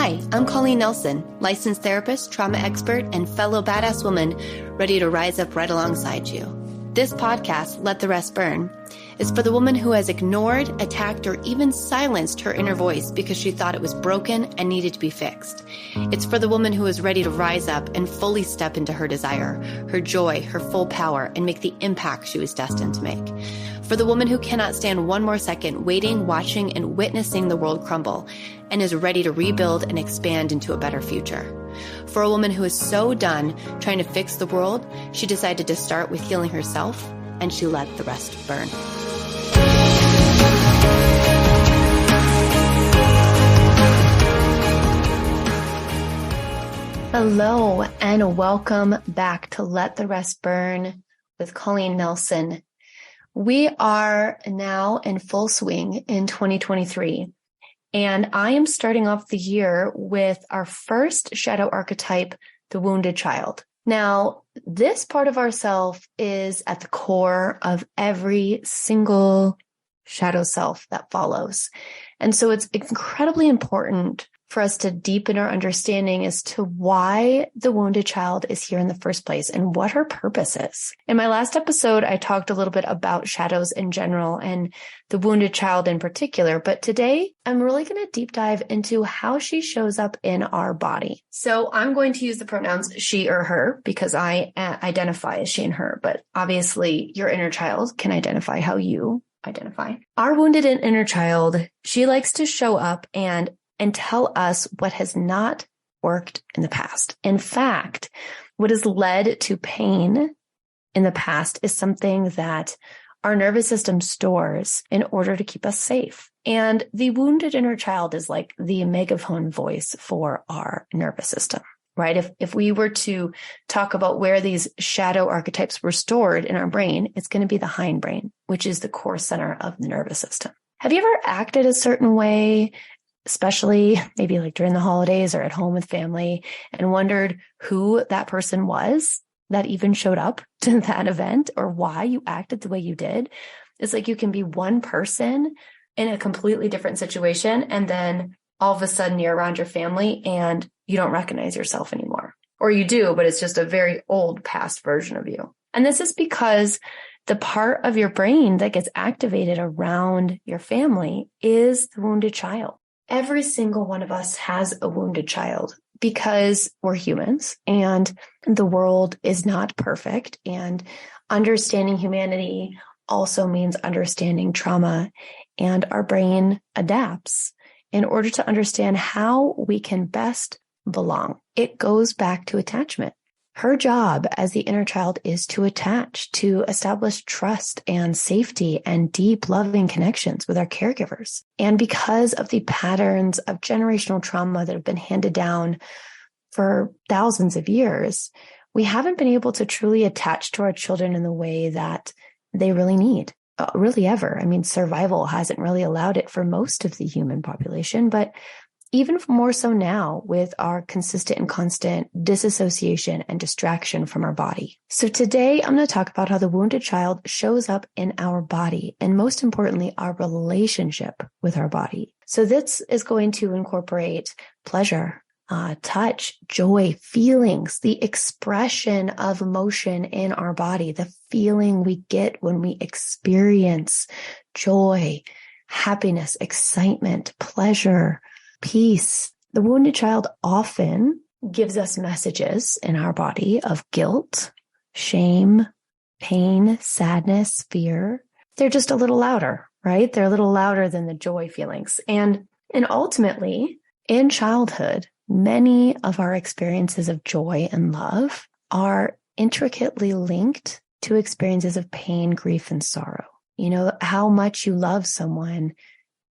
Hi, I'm Colleen Nelson, licensed therapist, trauma expert, and fellow badass woman ready to rise up right alongside you. This podcast, Let the Rest Burn, is for the woman who has ignored, attacked, or even silenced her inner voice because she thought it was broken and needed to be fixed. It's for the woman who is ready to rise up and fully step into her desire, her joy, her full power, and make the impact she was destined to make. For the woman who cannot stand one more second waiting, watching, and witnessing the world crumble and is ready to rebuild and expand into a better future. For a woman who is so done trying to fix the world, she decided to start with healing herself, and she let the rest burn. Hello, and welcome back to Let the Rest Burn with Colleen Nelson. We are now in full swing in 2023, and I am starting off the year with our first shadow archetype, the wounded child. Now, this part of ourself is at the core of every single shadow self that follows. And so it's incredibly important for us to deepen our understanding as to why the wounded child is here in the first place and what her purpose is. In my last episode, I talked a little bit about shadows in general and the wounded child in particular, but today I'm really going to deep dive into how she shows up in our body. So I'm going to use the pronouns she or her because I identify as she and her, but obviously your inner child can identify how you identify. Our wounded and inner child, she likes to show up and tell us what has not worked in the past. In fact, what has led to pain in the past is something that our nervous system stores in order to keep us safe. And the wounded inner child is like the megaphone voice for our nervous system, right? If we were to talk about where these shadow archetypes were stored in our brain, it's going to be the hindbrain, which is the core center of the nervous system. Have you ever acted a certain way, especially maybe like during the holidays or at home with family, and wondered who that person was that even showed up to that event or why you acted the way you did? It's like you can be one person in a completely different situation, and then all of a sudden you're around your family and you don't recognize yourself anymore. Or you do, but it's just a very old past version of you. And this is because the part of your brain that gets activated around your family is the wounded child. Every single one of us has a wounded child because we're humans and the world is not perfect. And understanding humanity also means understanding trauma, and our brain adapts in order to understand how we can best belong. It goes back to attachment. Her job as the inner child is to attach, to establish trust and safety and deep, loving connections with our caregivers. And because of the patterns of generational trauma that have been handed down for thousands of years, we haven't been able to truly attach to our children in the way that they really need, really ever. I mean, survival hasn't really allowed it for most of the human population, but even more so now with our consistent and constant disassociation and distraction from our body. So today I'm going to talk about how the wounded child shows up in our body, and most importantly, our relationship with our body. So this is going to incorporate pleasure, touch, joy, feelings, the expression of emotion in our body, the feeling we get when we experience joy, happiness, excitement, pleasure, peace. The wounded child often gives us messages in our body of guilt, shame, pain, sadness, fear. They're just a little louder, right? They're a little louder than the joy feelings. And ultimately, in childhood, many of our experiences of joy and love are intricately linked to experiences of pain, grief, and sorrow. You know, how much you love someone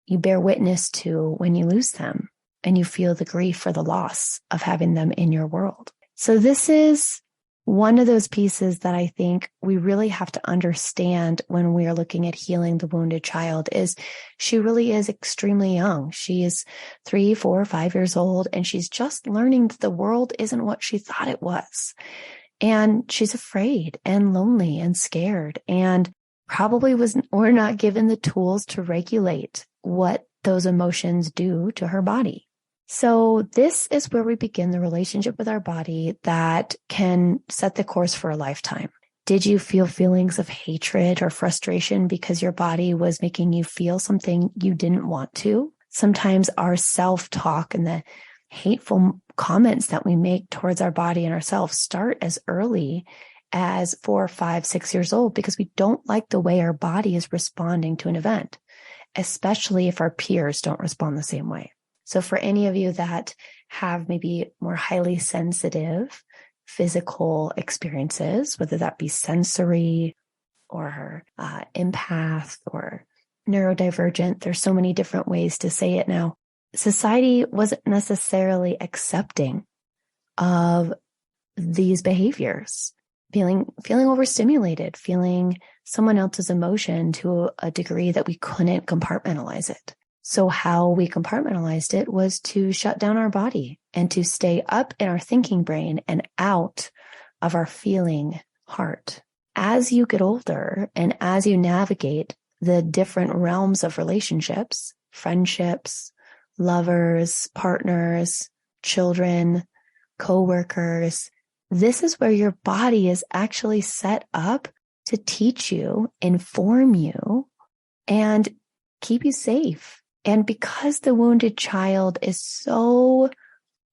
you bear witness to when you lose them, and you feel the grief for the loss of having them in your world. So this is one of those pieces that I think we really have to understand when we are looking at healing the wounded child is she really is extremely young. She is 3, 4, 5 years old, and she's just learning that the world isn't what she thought it was. And she's afraid and lonely and scared, and probably were not given the tools to regulate what those emotions do to her body. So this is where we begin the relationship with our body that can set the course for a lifetime. Did you feel feelings of hatred or frustration because your body was making you feel something you didn't want to? Sometimes our self-talk and the hateful comments that we make towards our body and ourselves start as early as 4, 5, 6 years old because we don't like the way our body is responding to an event, especially if our peers don't respond the same way. So for any of you that have maybe more highly sensitive physical experiences, whether that be sensory or empath or neurodivergent, there's so many different ways to say it now. Society wasn't necessarily accepting of these behaviors, feeling overstimulated, feeling someone else's emotion to a degree that we couldn't compartmentalize it. So how we compartmentalized it was to shut down our body and to stay up in our thinking brain and out of our feeling heart. As you get older and as you navigate the different realms of relationships, friendships, lovers, partners, children, coworkers, this is where your body is actually set up to teach you, inform you, and keep you safe. And because the wounded child is so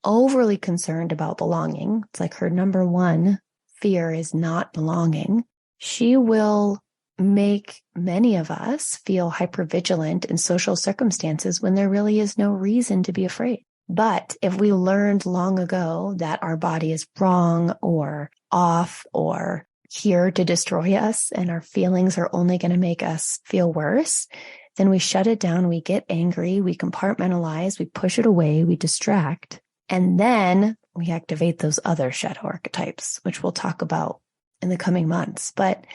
overly concerned about belonging, it's like her number one fear is not belonging, she will make many of us feel hypervigilant in social circumstances when there really is no reason to be afraid. But if we learned long ago that our body is wrong or off or here to destroy us and our feelings are only going to make us feel worse, then we shut it down, we get angry, we compartmentalize, we push it away, we distract, and then we activate those other shadow archetypes, which we'll talk about in the coming months. But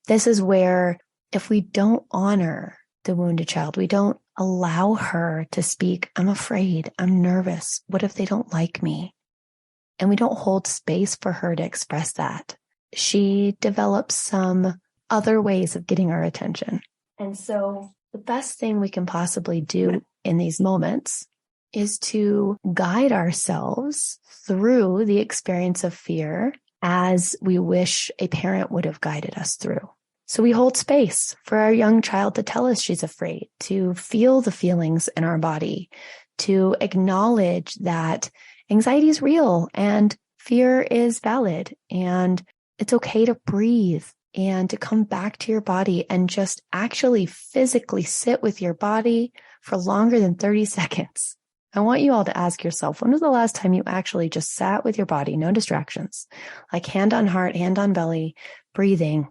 this is where if we don't honor the wounded child, we don't allow her to speak, I'm afraid, I'm nervous, what if they don't like me? And we don't hold space for her to express that. She develops some other ways of getting our attention. And so the best thing we can possibly do in these moments is to guide ourselves through the experience of fear as we wish a parent would have guided us through. So we hold space for our young child to tell us she's afraid, to feel the feelings in our body, to acknowledge that anxiety is real and fear is valid and it's okay to breathe and to come back to your body and just actually physically sit with your body for longer than 30 seconds. I want you all to ask yourself, when was the last time you actually just sat with your body, no distractions, like hand on heart, hand on belly, breathing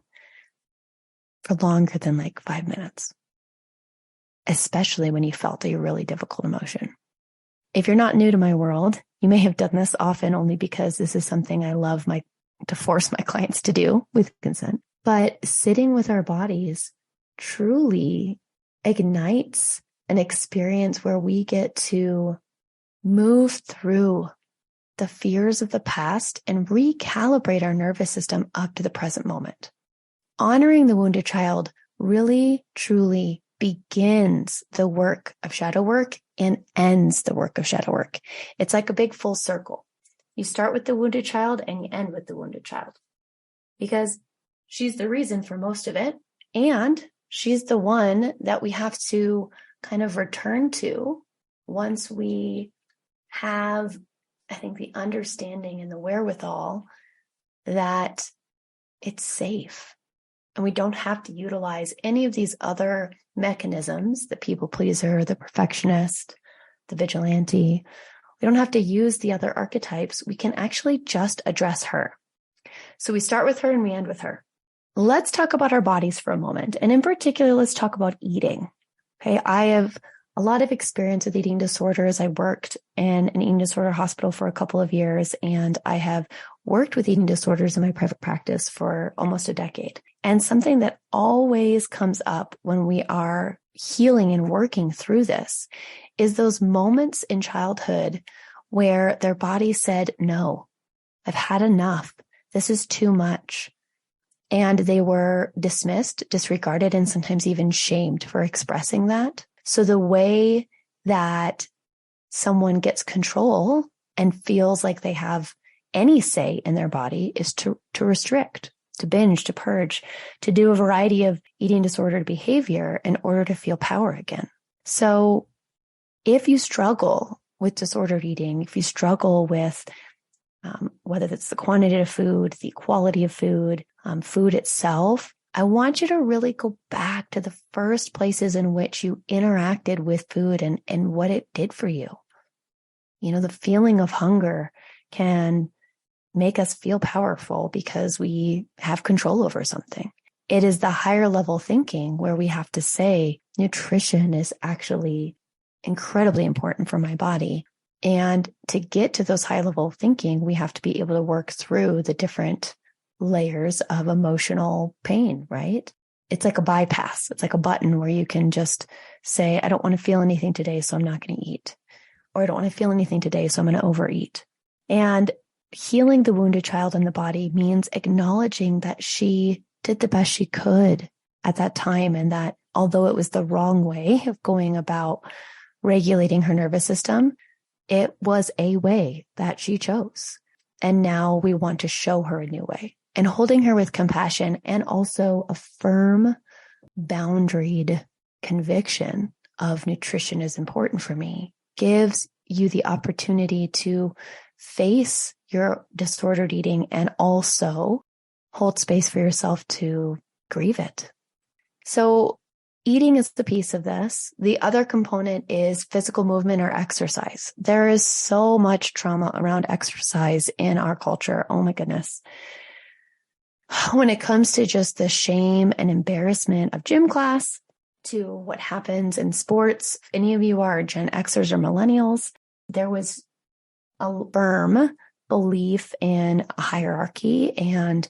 for longer than like 5 minutes, especially when you felt a really difficult emotion. If you're not new to my world, you may have done this often only because this is something I love to force my clients to do with consent. But sitting with our bodies truly ignites an experience where we get to move through the fears of the past and recalibrate our nervous system up to the present moment. Honoring the wounded child really, truly begins the work of shadow work and ends the work of shadow work. It's like a big full circle. You start with the wounded child and you end with the wounded child because she's the reason for most of it. And she's the one that we have to kind of return to once we have, I think, the understanding and the wherewithal that it's safe. And we don't have to utilize any of these other mechanisms, the people pleaser, the perfectionist, the vigilante. We don't have to use the other archetypes. We can actually just address her. So we start with her and we end with her. Let's talk about our bodies for a moment. And in particular, let's talk about eating. Okay. I have a lot of experience with eating disorders. I worked in an eating disorder hospital for a couple of years, and I have worked with eating disorders in my private practice for almost a decade. And something that always comes up when we are healing and working through this is those moments in childhood where their body said, no, I've had enough. This is too much. And they were dismissed, disregarded, and sometimes even shamed for expressing that. So the way that someone gets control and feels like they have any say in their body is to restrict, to binge, to purge, to do a variety of eating disordered behavior in order to feel power again. So if you struggle with disordered eating, if you struggle with whether it's the quantity of food, the quality of food, food itself, I want you to really go back to the first places in which you interacted with food and what it did for you. You know, the feeling of hunger can make us feel powerful because we have control over something. It is the higher level thinking where we have to say, nutrition is actually incredibly important for my body. And to get to those high level thinking, we have to be able to work through the different layers of emotional pain, right? It's like a bypass. It's like a button where you can just say, I don't want to feel anything today, so I'm not going to eat. Or I don't want to feel anything today, so I'm going to overeat. And healing the wounded child in the body means acknowledging that she did the best she could at that time. And that although it was the wrong way of going about regulating her nervous system, it was a way that she chose. And now we want to show her a new way. And holding her with compassion and also a firm, boundaried conviction of nutrition is important for me gives you the opportunity to face your disordered eating and also hold space for yourself to grieve it. So eating is the piece of this. The other component is physical movement or exercise. There is so much trauma around exercise in our culture. Oh my goodness. When it comes to just the shame and embarrassment of gym class, to what happens in sports, if any of you are Gen Xers or millennials, there was a firm belief in a hierarchy, and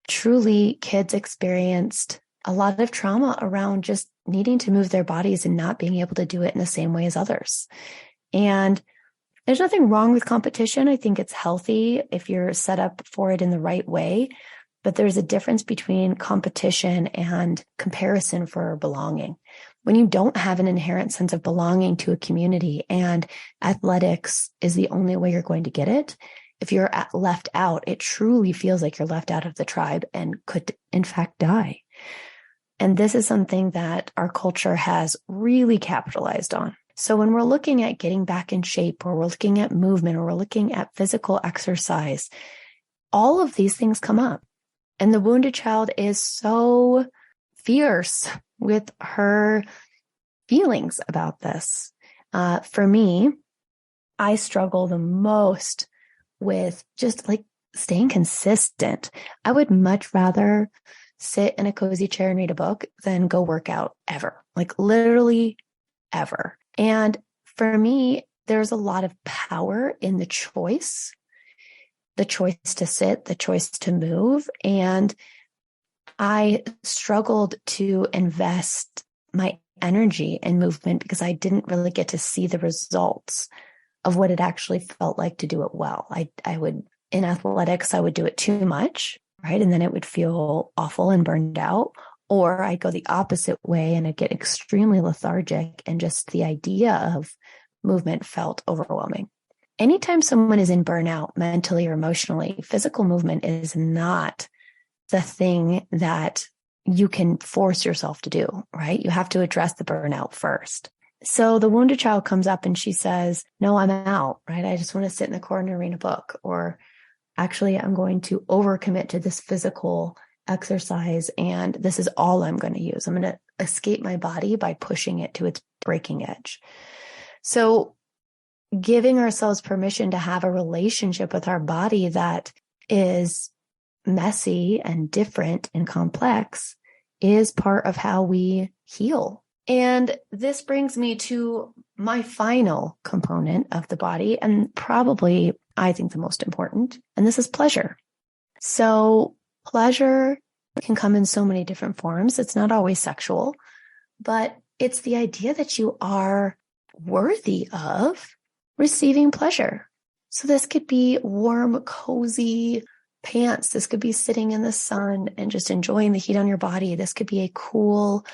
truly kids experienced a lot of trauma around just needing to move their bodies and not being able to do it in the same way as others. And there's nothing wrong with competition. I think it's healthy if you're set up for it in the right way. But there's a difference between competition and comparison for belonging. When you don't have an inherent sense of belonging to a community and athletics is the only way you're going to get it, if you're left out, it truly feels like you're left out of the tribe and could, in fact, die. And this is something that our culture has really capitalized on. So when we're looking at getting back in shape, or we're looking at movement, or we're looking at physical exercise, all of these things come up. And the wounded child is so fierce with her feelings about this. For me, I struggle the most with just like staying consistent. I would much rather sit in a cozy chair and read a book than go work out ever, like literally ever. And for me, there's a lot of power in the choice to sit, the choice to move. And I struggled to invest my energy in movement because I didn't really get to see the results of what it actually felt like to do it well. I would, in athletics, I would do it too much, right? And then it would feel awful and burned out. Or I'd go the opposite way and I'd get extremely lethargic, and just the idea of movement felt overwhelming. Anytime someone is in burnout mentally or emotionally, physical movement is not the thing that you can force yourself to do, right? You have to address the burnout first. So the wounded child comes up and she says, no, I'm out, right? I just want to sit in the corner and read a book. Or actually, I'm going to overcommit to this physical exercise, and this is all I'm going to use. I'm going to escape my body by pushing it to its breaking edge. So giving ourselves permission to have a relationship with our body that is messy and different and complex is part of how we heal. And this brings me to my final component of the body, and probably I think the most important, and this is pleasure. So pleasure can come in so many different forms. It's not always sexual, but it's the idea that you are worthy of receiving pleasure. So this could be warm, cozy pants. This could be sitting in the sun and just enjoying the heat on your body. This could be a cool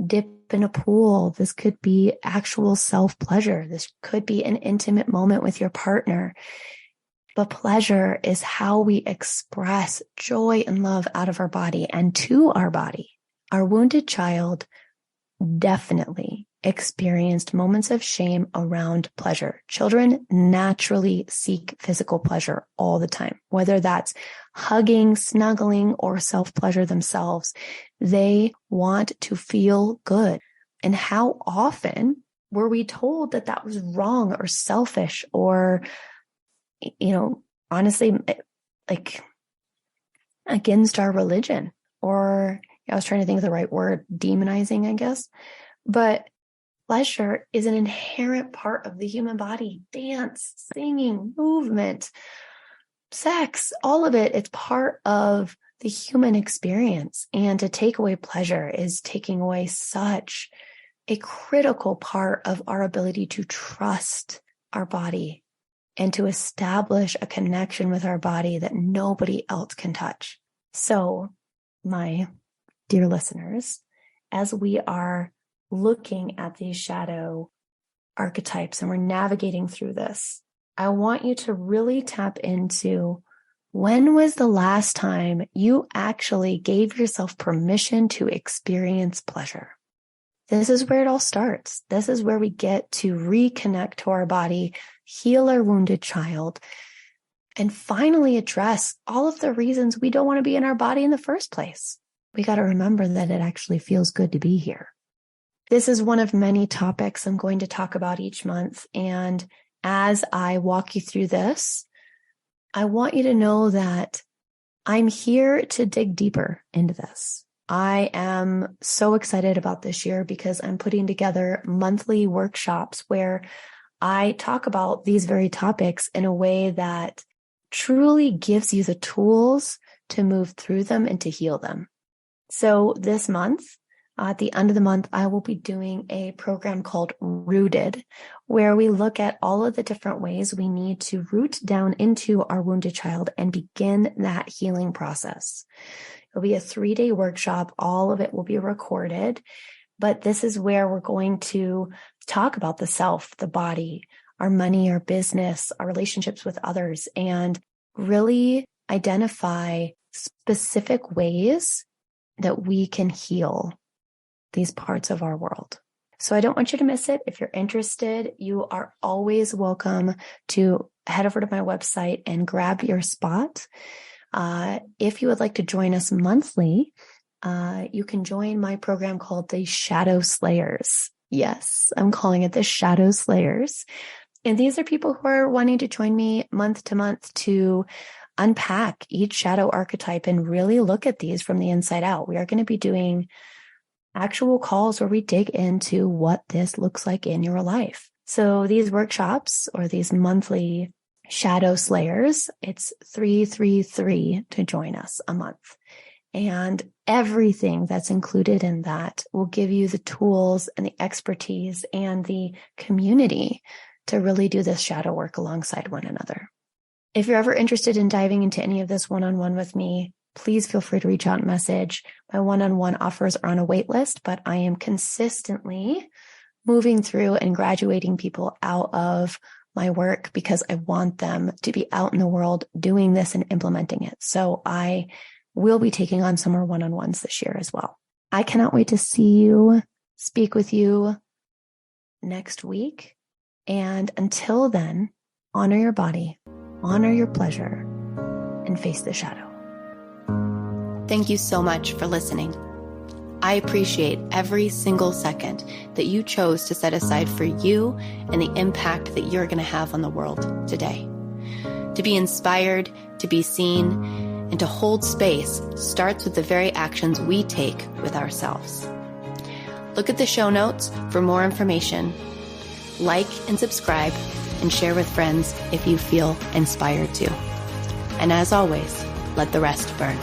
dip in a pool. This could be actual self-pleasure. This could be an intimate moment with your partner. But pleasure is how we express joy and love out of our body and to our body. Our wounded child definitely experienced moments of shame around pleasure. Children naturally seek physical pleasure all the time, whether that's hugging, snuggling, or self-pleasure themselves. They want to feel good. And how often were we told that that was wrong or selfish or, honestly, like against our religion, or I was trying to think of the right word, demonizing, I guess. But pleasure is an inherent part of the human body. Dance, singing, movement, sex, all of it. It's part of the human experience. And to take away pleasure is taking away such a critical part of our ability to trust our body and to establish a connection with our body that nobody else can touch. So, my dear listeners, as we are looking at these shadow archetypes and we're navigating through this, I want you to really tap into, when was the last time you actually gave yourself permission to experience pleasure? This is where it all starts. This is where we get to reconnect to our body, heal our wounded child, and finally address all of the reasons we don't want to be in our body in the first place. We got to remember that it actually feels good to be here. This is one of many topics I'm going to talk about each month. And as I walk you through this, I want you to know that I'm here to dig deeper into this. I am so excited about this year because I'm putting together monthly workshops where I talk about these very topics in a way that truly gives you the tools to move through them and to heal them. So this month, at the end of the month, I will be doing a program called Rooted, where we look at all of the different ways we need to root down into our wounded child and begin that healing process. It'll be a 3-day workshop. All of it will be recorded, but this is where we're going to talk about the self, the body, our money, our business, our relationships with others, and really identify specific ways that we can heal these parts of our world. So I don't want you to miss it. If you're interested, you are always welcome to head over to my website and grab your spot. If you would like to join us monthly, you can join my program called the Shadow Slayers. Yes, I'm calling it the Shadow Slayers. And these are people who are wanting to join me month to month to unpack each shadow archetype and really look at these from the inside out. We are going to be doing actual calls where we dig into what this looks like in your life. So these workshops, or these monthly Shadow Slayers, it's $333 to join us a month. And everything that's included in that will give you the tools and the expertise and the community to really do this shadow work alongside one another. If you're ever interested in diving into any of this one-on-one with me, please feel free to reach out and message. My one-on-one offers are on a wait list, but I am consistently moving through and graduating people out of my work because I want them to be out in the world doing this and implementing it. So I will be taking on some more one-on-ones this year as well. I cannot wait to see you, speak with you next week. And until then, honor your body, honor your pleasure, and face the shadow. Thank you so much for listening. I appreciate every single second that you chose to set aside for you and the impact that you're going to have on the world today. To be inspired, to be seen, and to hold space starts with the very actions we take with ourselves. Look at the show notes for more information. Like and subscribe and share with friends if you feel inspired to. And as always, let the rest burn.